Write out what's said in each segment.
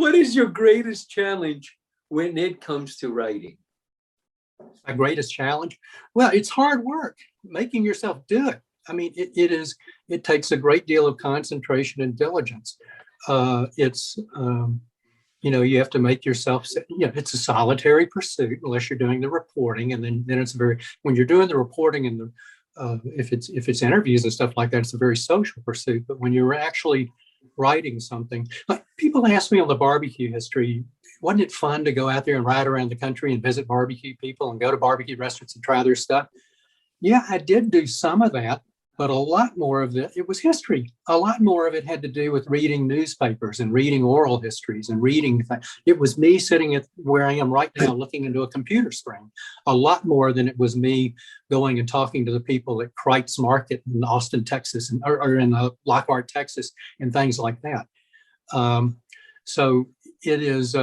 What is your greatest challenge when it comes to writing? My greatest challenge? Well, it's hard work, making yourself do it. I mean, it takes a great deal of concentration and diligence. You have to make yourself, it's a solitary pursuit unless you're doing the reporting. And then it's when you're doing the reporting and if it's interviews and stuff like that, it's a very social pursuit. But when you're actually writing something, like people ask me on the barbecue history, wasn't it fun to go out there and ride around the country and visit barbecue people and go to barbecue restaurants and try their stuff? Yeah, I did do some of that, but a lot more of it was history. A lot more of it had to do with reading newspapers and reading oral histories and reading things. It was me sitting at where I am right now looking into a computer screen, a lot more than it was me going and talking to the people at Kreitz Market in Austin, Texas, or in Lockhart, Texas, and things like that. So it is,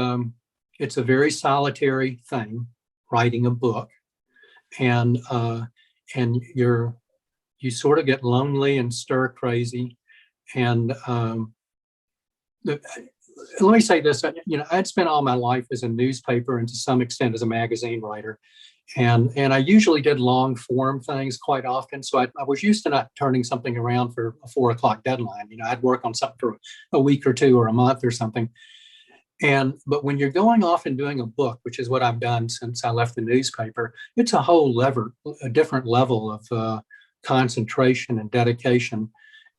it's a very solitary thing, writing a book, and you sort of get lonely and stir crazy. And let me say this, I'd spent all my life as a newspaper and to some extent as a magazine writer. And I usually did long form things quite often. So I was used to not turning something around for a 4 o'clock deadline. I'd work on something for a week or two or a month or something. But when you're going off and doing a book, which is what I've done since I left the newspaper, it's a different level of concentration and dedication.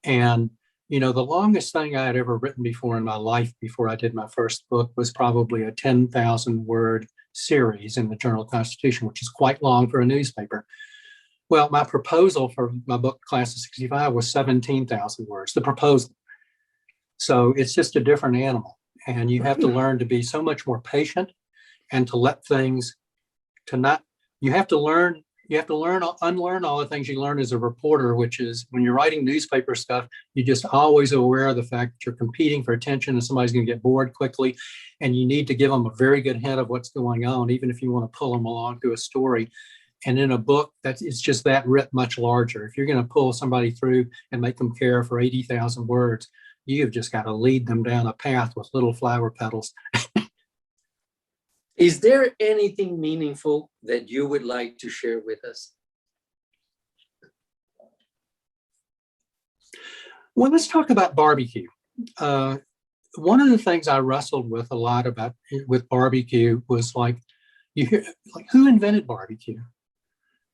And, the longest thing I had ever written before in my life before I did my first book was probably a 10,000 word series in the Journal-Constitution, which is quite long for a newspaper. Well, my proposal for my book, Class of 65, was 17,000 words, the proposal. So it's just a different animal. And you have to learn to be so much more patient and to let things you have to unlearn all the things you learn as a reporter, which is when you're writing newspaper stuff, you're just always aware of the fact that you're competing for attention and somebody's going to get bored quickly. And you need to give them a very good hint of what's going on, even if you want to pull them along through a story. And in a book, it's just that writ much larger. If you're going to pull somebody through and make them care for 80,000 words, you've just got to lead them down a path with little flower petals. Is there anything meaningful that you would like to share with us? Well, let's talk about barbecue. One of the things I wrestled with a lot with barbecue was who invented barbecue?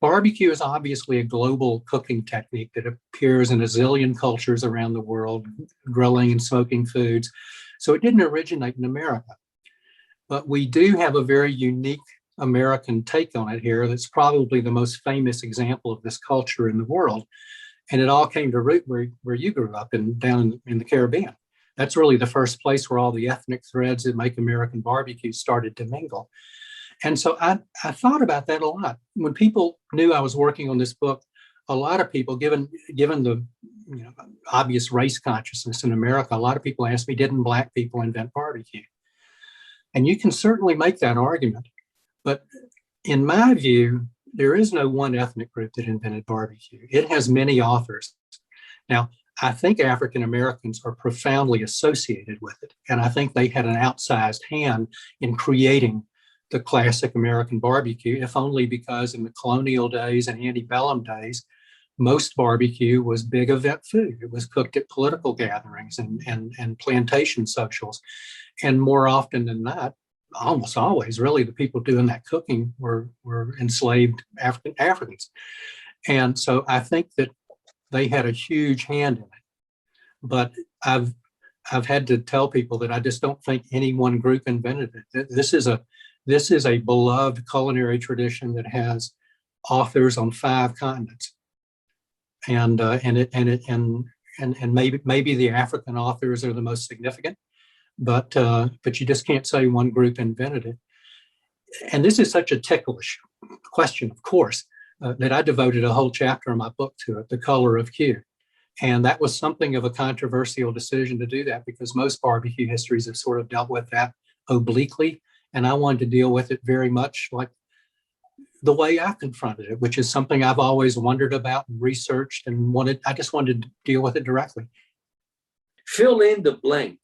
Barbecue is obviously a global cooking technique that appears in a zillion cultures around the world, grilling and smoking foods. So it didn't originate in America. But we do have a very unique American take on it here that's probably the most famous example of this culture in the world. And it all came to root where you grew up down in the Caribbean. That's really the first place where all the ethnic threads that make American barbecue started to mingle. And so I thought about that a lot. When people knew I was working on this book, a lot of people, given the obvious race consciousness in America, a lot of people asked me, didn't Black people invent barbecue? And you can certainly make that argument. But in my view, there is no one ethnic group that invented barbecue. It has many authors. Now, I think African Americans are profoundly associated with it. And I think they had an outsized hand in creating the classic American barbecue, if only because in the colonial days and antebellum days, most barbecue was big event food. It was cooked at political gatherings and plantation socials. And more often than not, almost always, really, the people doing that cooking were enslaved Africans. And so I think that they had a huge hand in it. But I've had to tell people that I just don't think any one group invented it. This is a beloved culinary tradition that has authors on 5 continents. And maybe the African authors are the most significant, but you just can't say one group invented it. And this is such a ticklish question, of course, that I devoted a whole chapter in my book to it, The Color of Q. And that was something of a controversial decision to do that because most barbecue histories have sort of dealt with that obliquely. And I wanted to deal with it very much like the way I confronted it, which is something I've always wondered about and researched and I just wanted to deal with it directly. Fill in the blank.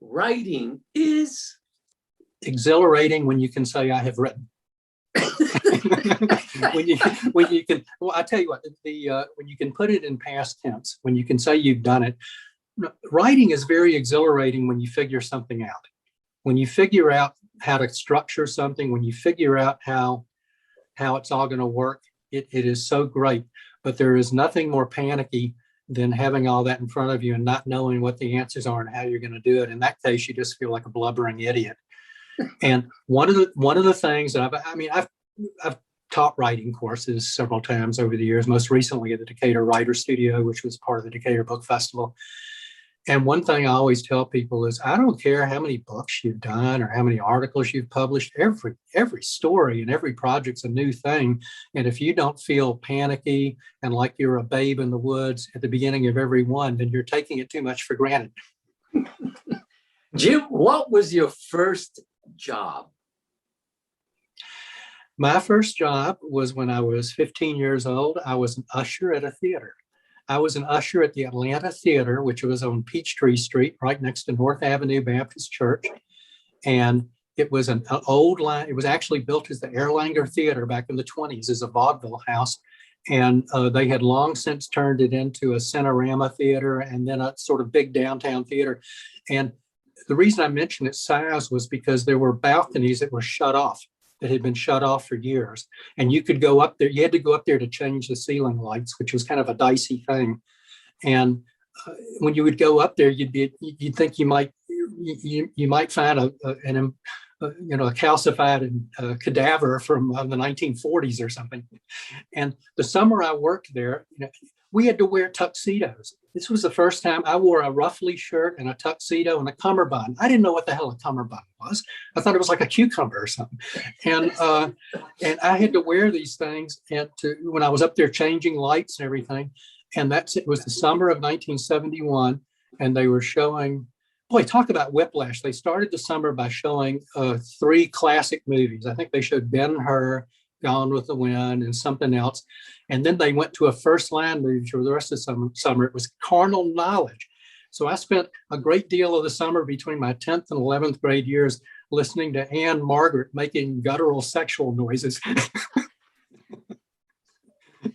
writing is exhilarating when you can say, I have written. when you can, well, I tell you what, when you can put it in past tense, when you can say you've done it. Writing is very exhilarating when you figure something out. When you figure out how to structure something, when you figure out how it's all going to work, it is so great. But there is nothing more panicky than having all that in front of you and not knowing what the answers are and how you're going to do it. In that case, you just feel like a blubbering idiot. And one of the things that I've taught writing courses several times over the years, most recently at the Decatur Writer Studio, which was part of the Decatur Book Festival. And one thing I always tell people is, I don't care how many books you've done or how many articles you've published, every story and every project's a new thing. And if you don't feel panicky and like you're a babe in the woods at the beginning of every one, then you're taking it too much for granted. Jim, what was your first job? My first job was when I was 15 years old. I was an usher at a theater. I was an usher at the Atlanta Theater, which was on Peachtree Street, right next to North Avenue Baptist Church. And it was an old line. It was actually built as the Erlanger Theater back in the 1920s as a vaudeville house. And they had long since turned it into a Cinerama theater and then a sort of big downtown theater. And the reason I mentioned its size was because there were balconies that were shut off, that had been shut off for years. And you could go up there, you had to go up there to change the ceiling lights, which was kind of a dicey thing. And when you would go up there, you'd think you might find a calcified cadaver from the 1940s or something. And the summer I worked there, we had to wear tuxedos. This was the first time I wore a ruffly shirt and a tuxedo and a cummerbund. I didn't know what the hell a cummerbund was. I thought it was like a cucumber or something. And I had to wear these things when I was up there changing lights and everything. And it was the summer of 1971. And they were showing, boy, talk about whiplash. They started the summer by showing 3 classic movies. I think they showed Ben-Hur, Gone with the Wind, and something else. And then they went to a first line movie for the rest of the summer. It was Carnal Knowledge. So I spent a great deal of the summer between my 10th and 11th grade years listening to Anne Margaret making guttural sexual noises.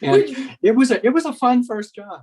And it was a fun first job.